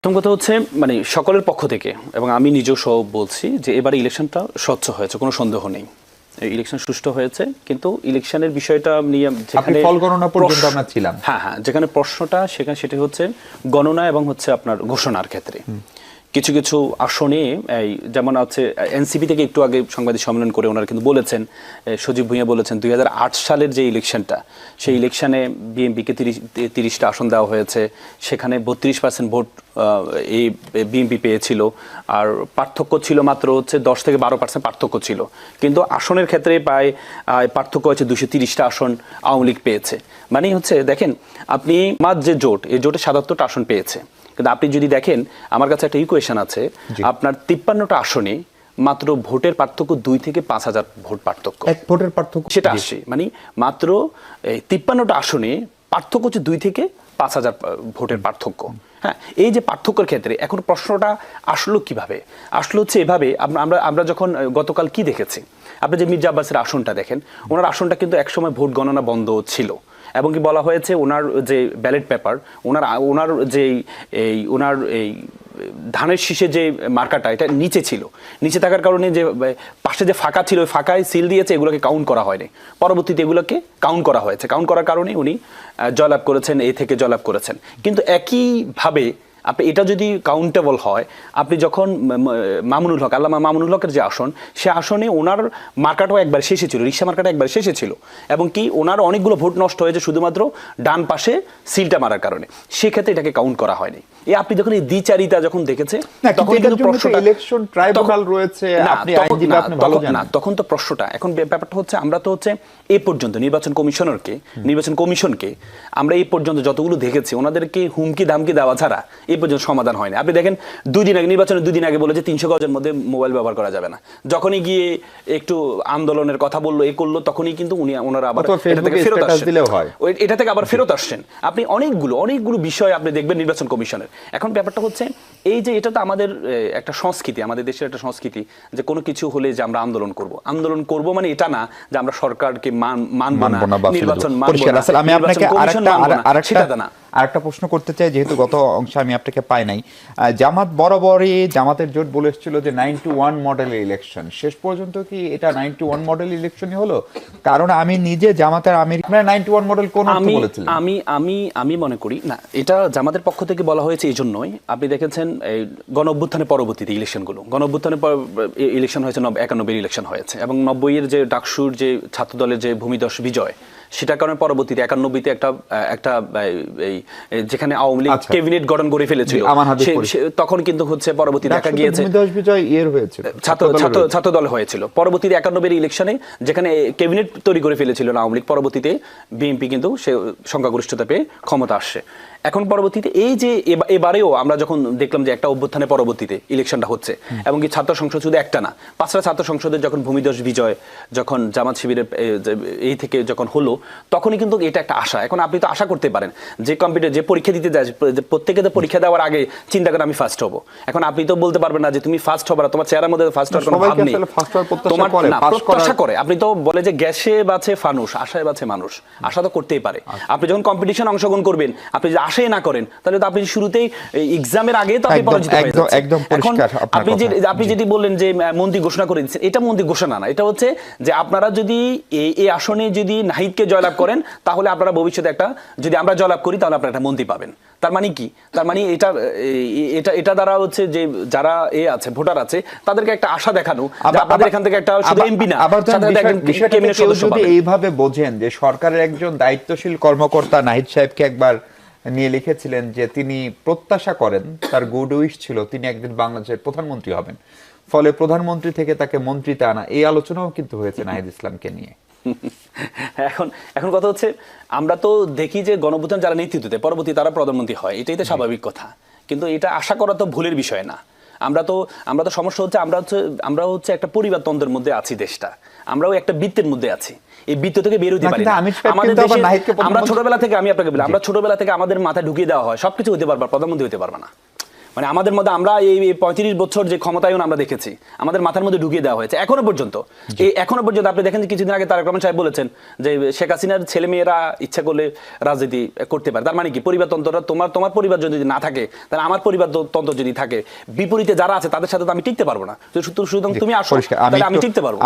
প্রথম কথা হচ্ছে মানে সকলের পক্ষ থেকে এবং আমি নিজেও সহ বলছি যে এবারে ইলেকশনটা স্বচ্ছ হয়েছে, কোনো সন্দেহ নেই। ইলেকশন সুষ্ঠু হয়েছে, কিন্তু ইলেকশনের বিষয়টা নিয়ে যেখানে ফল গণনা পর্যন্ত আমরা ছিলাম, হ্যাঁ, যেখানে প্রশ্নটা সেখানে সেটা হচ্ছে গণনা এবং হচ্ছে আপনার ঘোষণার ক্ষেত্রে কিছু কিছু আসনে যেমন আছে এনসিপি থেকে একটু আগে সাংবাদিক সম্মেলন করে ওনারা কিন্তু বলেছেন, সজীব ভুঁইয়া বলেছেন 2008 সালের যে ইলেকশনটা, সেই ইলেকশনে বিএনপিকে 30টা আসন দেওয়া হয়েছে, সেখানে 32% ভোট এই বিএনপি পেয়েছিল, আর পার্থক্য ছিল মাত্র হচ্ছে 10 থেকে 12% পার্থক্য ছিল, কিন্তু আসনের ক্ষেত্রে প্রায় পার্থক্য হচ্ছে 230টা আসন আওয়ামী লীগ পেয়েছে। মানে হচ্ছে দেখেন আপনি আমার যে জোট, এই জোটে 77টা আসন পেয়েছে, কিন্তু আপনি যদি দেখেন আমার কাছে একটা ইকুয়েশন আছে, আপনার 53টা আসনে মাত্র ভোটের পার্থক্য 2 থেকে 5,000 ভোট পার্থক্য, এক ভোটের পার্থক্য সেটা আসে। মানে মাত্র 53টা আসনে পার্থক্য হচ্ছে 2 থেকে 5,000 ভোটের পার্থক্য। হ্যাঁ, এই যে পার্থক্যের ক্ষেত্রে এখন প্রশ্নটা আসলো কিভাবে? আসলো হচ্ছে এভাবে, আমরা যখন গতকাল কি দেখেছি, আপনি যে মির্জা আব্বাসের আসনটা দেখেন, ওনার আসনটা কিন্তু একসময় ভোট গণনা বন্ধ ছিল, এবং কি বলা হয়েছে ওনার যে ব্যালট পেপার, ওনার যে ওনার এই ধানের শীষে যে মার্কাটা এটা নিচে ছিল, নিচে থাকার কারণে যে পাশে যে ফাঁকা ছিল ওই ফাঁকায় সিল দিয়েছে, এগুলোকে কাউন্ট করা হয়নি, পরবর্তীতে এগুলোকে কাউন্ট করা হয়েছে, কাউন্ট করার কারণে উনি জয়লাভ করেছেন, এই থেকে জয়লাভ করেছেন। কিন্তু একইভাবে আপনি এটা যদি কাউন্টেবল হয়, আপনি যখন মামুনুল হক, আল্লামা মামুনুল হকের যে আসন, সে আসনে ওনার মার্কাটাও একবার শেষে ছিল, রিক্সা মার্কাটা একবার শেষে ছিল, এবং কি ওনার অনেকগুলো ভোট নষ্ট হয়েছে শুধুমাত্র ডান পাশে সিলটা মারার কারণে, সেক্ষেত্রে এটাকে কাউন্ট করা হয়নি। এই আপনি যখন এই দ্বিচারিতা যখন দেখেছে, তখন কিন্তু প্রশ্নটা ইলেকশন ট্রাইব্যুনাল রয়েছে, আপনি আইনজীবী, আপনি ভালো জানেন না, তখন তো প্রশ্নটা এখন ব্যাপারটা হচ্ছে আমরা তো হচ্ছে এই পর্যন্ত নির্বাচন কমিশনকে আমরা এই পর্যন্ত যতগুলো দেখেছি, ওনাদেরকে হুমকি ধামকি দেওয়া ছাড়া এই পর্যন্ত সমাধান হয়নি। আপনি দেখেন নির্বাচনের 2 দিন আগে বলে যে 300 গজের মধ্যে মোবাইল ব্যবহার করা যাবে না, যখনই গিয়ে একটু আন্দোলনের কথা বললো, এই করলো, তখনই কিন্তু ওনারা আবার এটা থেকে আবার ফেরত আসছেন। আপনি অনেকগুলো বিষয় আপনি দেখবেন নির্বাচন কমিশনের। এখন ব্যাপারটা হচ্ছে এই যে এটা তো আমাদের একটা সংস্কৃতি, আমাদের দেশের একটা সংস্কৃতি যে কোনো কিছু হলে যে আমরা আন্দোলন করব, মানে এটা না যে আমরা সরকারকে মানব না, নির্বাচন মানব না, আমি আপনাকে আরেকটা প্রশ্ন করতে চাই, যেহেতু গত অংশে আমি আপনাকে পাই নাই। জামাত বরাবরই জামাতের জোট বলে এসেছিল যে 91 মডেলের ইলেকশন, শেষ পর্যন্ত কি এটা 91 মডেল ইলেকশনই হলো? কারণ আমি নিজে জামাতের আমির 91 মডেল কোন অর্থে বলেছিলেন? আমি মনে করি না, এটা জামাতের পক্ষ থেকে বলা হয়েছে এই জন্যই, আপনি দেখেছেন এই গণ অভ্যুত্থানের পরবর্তীতে ইলেকশনগুলো, গণ অভ্যুত্থানের ইলেকশন হয়েছে 91 ইলেকশন হয়েছে, এবং 90-এর যে ডাকসুর যে ছাত্র দলের যে ভূমিদস্যু বিজয়, সেটার কারণে পরবর্তীতে 91-তে একটা যেখানে আওয়ামী লীগ ক্যাবিনেট গঠন করে ফেলেছিল, তখন কিন্তু হচ্ছে পরবর্তী দেখা গিয়েছে ছাত্র দল হয়েছিল, পরবর্তীতে 91-এর ইলেকশনে যেখানে ক্যাবিনেট তৈরি করে ফেলেছিল আওয়ামী লীগ, পরবর্তীতে বিএনপি কিন্তু সে সংখ্যাগরিষ্ঠতা পেয়ে ক্ষমতা আসছে। এখন পরবর্তীতে এই যে এবারেও আমরা যখন দেখলাম যে একটা অভ্যুত্থানের পরবর্তীতে ইলেকশনটা হচ্ছে, এবং কি ছাত্র সংসদ শুধু একটা না, 5টা ছাত্র সংসদের যখন ভূমিদস্যু বিজয় যখন জামাত শিবিরের এই থেকে যখন হলো, তখনই কিন্তু এটা একটা আশা। এখন আপনি তো আশা করতে পারেন যে কম্পিউটার যে পরীক্ষা দিতে যায়, প্রত্যেকে তো পরীক্ষা দেওয়ার আগে চিন্তা করে আমি ফার্স্ট হব। এখন আপনি তো বলতে পারবেন না যে তুমি ফার্স্ট হবে না, তোমার চেহারার মধ্যে ফার্স্ট হওয়ার কোনো ভাব নেই, তোমার প্রত্যাশা করে। আপনি তো বলে যে গ্যাসে বাঁচে ফানুস, আশায় বাঁচে মানুষ, আশা তো করতেই পারে। আপনি যখন কম্পিটিশন অংশগ্রহণ করবেন, আপনি যদি আশাই না করেন, তাহলে তো আপনি শুরুতেই এক্সামের আগে তো আপনি পরাজিত হয়ে যাচ্ছেন। একদম পরিষ্কার। আপনি যদি বললেন যে মন্ত্রী ঘোষণা করে দিচ্ছেন, এটা মন্ত্রী ঘোষণা না, এটা হচ্ছে যে আপনারা যদি এই আসনে যদি নাহিদকে জয়লাভ করেন, তাহলে আপনারা ভবিষ্যতে যদি আমরা জয়লাভ করি, তাহলে আপনারা একটা মন্ত্রী পাবেন। তার মানে কি? তার মানে এটা দ্বারা হচ্ছে যে যারা আছে ভোটার আছে, তাদেরকে একটা আশা দেখানো, আপনাদের এখান থেকে একটা শুধু এমপি না, যদি এইভাবে বোঝেন যে সরকারের একজন দায়িত্বশীল কর্মকর্তা নাহিদ সাহেবকে একবার নিয়ে লিখেছিলেন যে তিনি প্রত্যাশা করেন, তার গুড উইশ ছিল তিনি একদিন বাংলাদেশের প্রধানমন্ত্রী হবেন, ফলে প্রধানমন্ত্রী থেকে তাকে মন্ত্রীতে আনা, এই আলোচনাও কিন্তু হয়েছে নাহিদ ইসলামকে নিয়ে। এখন কথা হচ্ছে আমরা তো দেখি যে গণঅভ্যুত্থান যারা নেতৃত্ব দেয়, পরবর্তী তারা প্রধানমন্ত্রী হয়, এটাই তো স্বাভাবিক কথা, কিন্তু এটা আশা করা তো ভুলের বিষয় না। আমরা তো সমস্যা হচ্ছে আমরা হচ্ছে একটা পরিবারতন্ত্রের মধ্যে আছি, দেশটা আমরাও একটা বৃত্তের মধ্যে আছি, এই বৃত্ত থেকে বের হতে পারি না। আমাদের দেশে আমরা ছোটবেলা থেকে, আমি আপনাকে বলি, আমরা ছোটবেলা থেকে আমাদের মাথায় ঢুকিয়ে দেওয়া হয় সবকিছু হতে পারবা, প্রধানমন্ত্রী হতে পারবা না, মানে আমাদের মধ্যে আমরা এই 35 বছর যে ক্ষমতায়ন আমরা দেখেছি আমাদের মাথার মধ্যে ঢুকিয়ে দেওয়া হয়েছে এখনো পর্যন্ত। আপনি দেখেন যে কিছুদিন আগে তারেক রহমান সাহেব বলেছেন যে শেখ হাসিনার ছেলে মেয়েরা ইচ্ছা করলে রাজনীতি করতে পারে। তার মানে কি পরিবারতন্ত্রটা তোমার পরিবার যদি না থাকে তাহলে আমার পরিবারতন্ত্র যদি থাকে, বিপরীতে যারা আছে তাদের সাথে তো আমি টিকতে পারবো না। সুতরাং তুমি আসো, তাহলে আমি টিকতে পারবো।